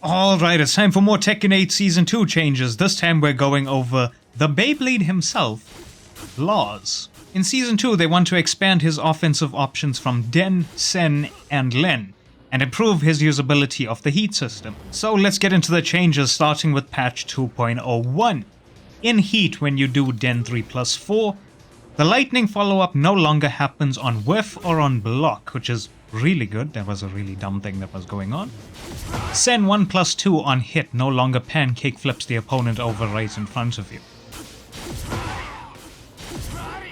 Alright, it's time for more Tekken 8 Season 2 changes. This time we're going over the Beyblade himself, Lars. In Season 2, they want to expand his offensive options from Den, Sen, and Len, and improve his usability of the heat system. So let's get into the changes, starting with patch 2.01. In heat, when you do Den 3+4, the lightning follow-up no longer happens on whiff or on block, which is really good. That was a really dumb thing that was going on. Sen 1+2 on hit no longer pancake flips the opponent over right in front of you.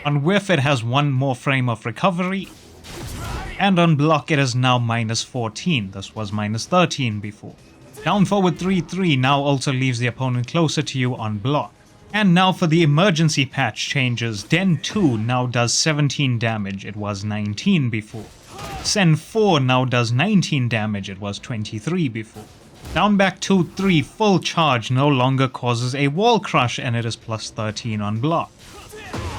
On whiff it has one more frame of recovery, and on block it is now -14, this was -13 before. Down forward 3-3 now also leaves the opponent closer to you on block. And now for the emergency patch changes. Den 2 now does 17 damage, it was 19 before. Sen 4 now does 19 damage, it was 23 before. Down back 2-3 full charge no longer causes a wall crush and it is +13 on block.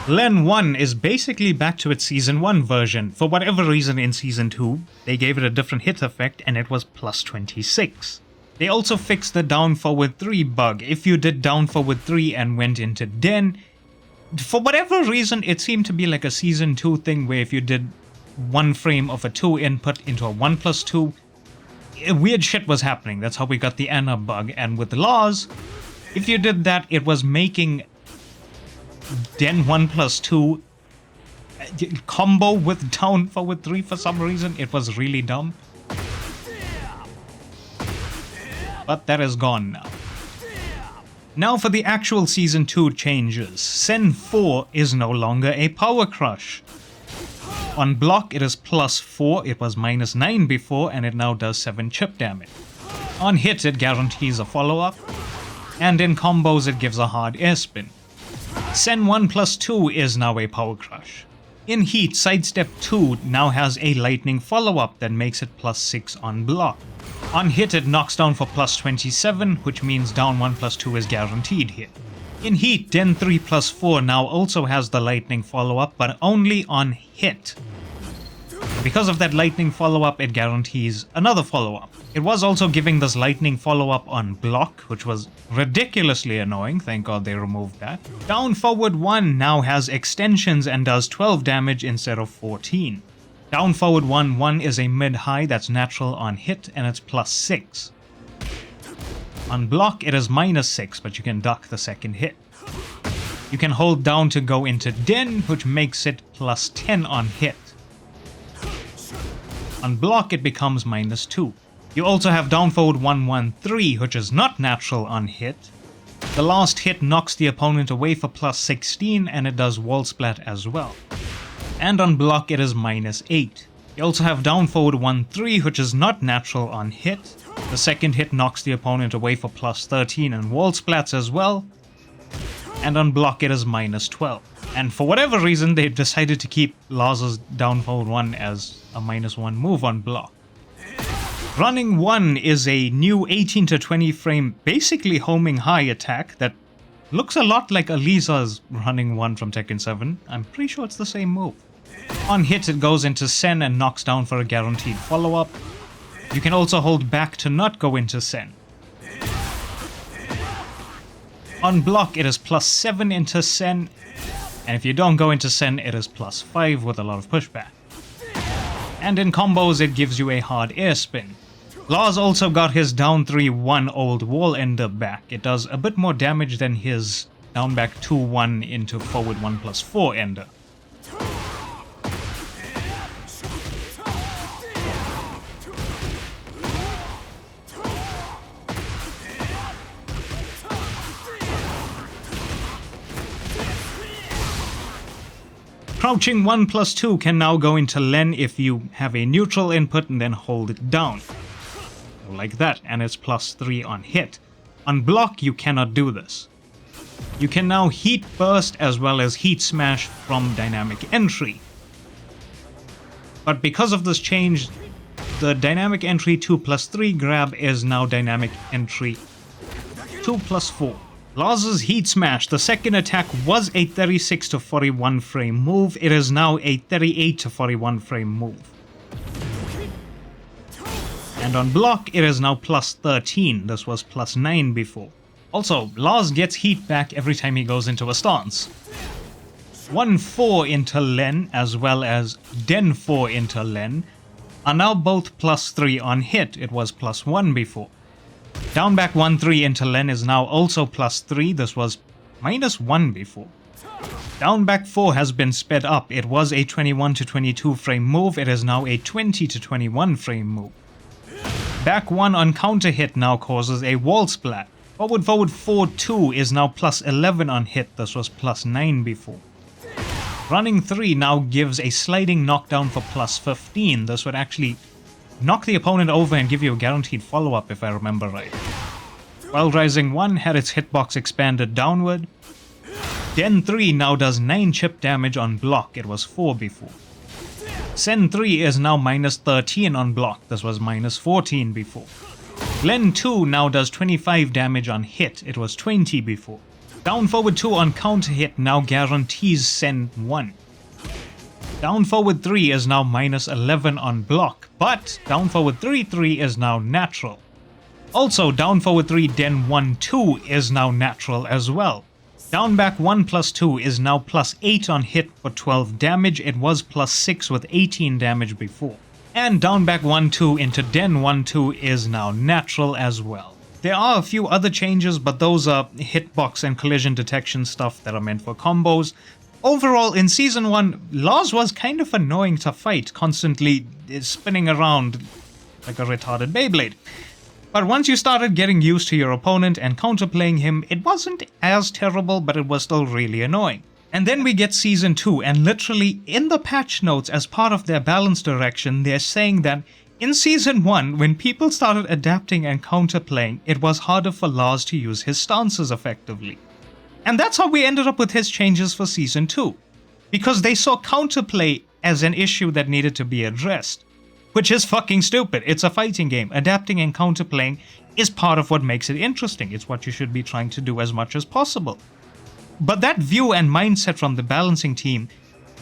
Len 1 is basically back to its Season 1 version. For whatever reason in Season 2, they gave it a different hit effect and it was +26. They also fixed the down forward 3 bug. If you did down forward 3 and went into Den, for whatever reason it seemed to be like a Season 2 thing where if you did one frame of a 2 input into a 1+2, weird shit was happening. That's how we got the Anna bug. And with Lars, if you did that, it was making Den 1+2 combo with down forward 3 for some reason. It was really dumb. But that is gone now. Now for the actual Season 2 changes. Sen 4 is no longer a power crush. On block it is +4, it was -9 before, and it now does 7 chip damage. On hit it guarantees a follow-up, and in combos it gives a hard air spin. Sen 1+2 is now a power crush. In heat, Sidestep 2 now has a lightning follow-up that makes it +6 on block. On hit it knocks down for +27, which means down 1+2 is guaranteed here. In heat, Den 3+4 now also has the lightning follow-up, but only on hit. Because of that lightning follow-up, it guarantees another follow-up. It was also giving this lightning follow-up on block, which was ridiculously annoying. Thank God they removed that. Down forward 1 now has extensions and does 12 damage instead of 14. Down forward 1 is a mid-high that's natural on hit, and it's +6. On block it is -6, but you can duck the second hit. You can hold down to go into Den, which makes it +10 on hit. On block it becomes -2. You also have down forward 1-1-3, which is not natural on hit. The last hit knocks the opponent away for +16, and it does wall splat as well. And on block it is -8. You also have down forward 1-3, which is not natural on hit. The second hit knocks the opponent away for +13 and wall splats as well. And on block it is -12. And for whatever reason they decided to keep Lars's down forward 1 as a -1 move on block. Running 1 is a new 18 to 20 frame, basically homing high attack that looks a lot like Alisa's running 1 from Tekken 7. I'm pretty sure it's the same move. On hit it goes into Sen and knocks down for a guaranteed follow-up. You can also hold back to not go into Sen. On block it is +7 into Sen, and if you don't go into Sen it is +5 with a lot of pushback. And in combos it gives you a hard air spin. Lars also got his down 3-1 old wall ender back. It does a bit more damage than his down back 2-1 into forward 1+4 ender. Crouching 1+2 can now go into Len if you have a neutral input and then hold it down. Like that, and it's +3 on hit. On block you cannot do this. You can now heat burst as well as heat smash from dynamic entry. But because of this change, the dynamic entry 2+3 grab is now dynamic entry 2+4. Lars's Heat Smash, the second attack was a 36 to 41 frame move, it is now a 38 to 41 frame move. And And on block, it is now plus 13. This was plus 9 before. Also, Lars gets heat back every time he goes into a stance. 1-4 into Len as well as Den 4 into Len are now both plus 3 on hit. It was plus 1 before. Down back 1-3 into Len is now also plus 3. This was minus 1 before. Down back 4 has been sped up. It was a 21 to 22 frame move. It is now a 20 to 21 frame move. Back 1 on counter hit now causes a wall splat. Forward 4-2 is now plus 11 on hit. This was plus 9 before. Running 3 now gives a sliding knockdown for plus 15. This would actually knock the opponent over and give you a guaranteed follow-up if I remember right. While Rising 1 had its hitbox expanded downward. Den 3 now does 9 chip damage on block. It was 4 before. Sen 3 is now minus 13 on block. This was minus 14 before. Len 2 now does 25 damage on hit. It was 20 before. Down forward 2 on counter hit now guarantees Sen 1. Down forward 3 is now minus 11 on block, but down forward 3 is now natural. Also, down forward 3 Den 1-2 is now natural as well. Down back 1 plus 2 is now plus 8 on hit for 12 damage. It was plus 6 with 18 damage before. And down back 1-2 into Den 1-2 is now natural as well. There are a few other changes, but those are hitbox and collision detection stuff that are meant for combos. Overall, in Season 1, Lars was kind of annoying to fight, constantly spinning around like a retarded Beyblade. But once you started getting used to your opponent and counterplaying him, it wasn't as terrible, but it was still really annoying. And then we get Season 2, and literally in the patch notes as part of their balance direction, they're saying that in Season 1, when people started adapting and counterplaying, it was harder for Lars to use his stances effectively. And that's how we ended up with his changes for Season 2. Because they saw counterplay as an issue that needed to be addressed. Which is fucking stupid. It's a fighting game. Adapting and counterplaying is part of what makes it interesting. It's what you should be trying to do as much as possible. But that view and mindset from the balancing team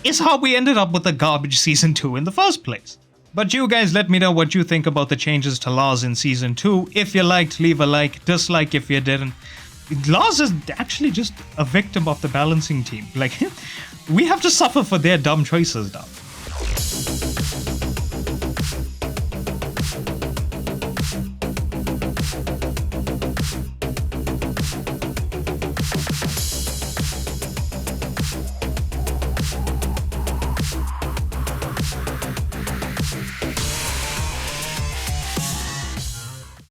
is how we ended up with a garbage Season 2 in the first place. But you guys let me know what you think about the changes to Lars in Season 2. If you liked, leave a like. Dislike if you didn't. Lars is actually just a victim of the balancing team. Like, we have to suffer for their dumb choices now.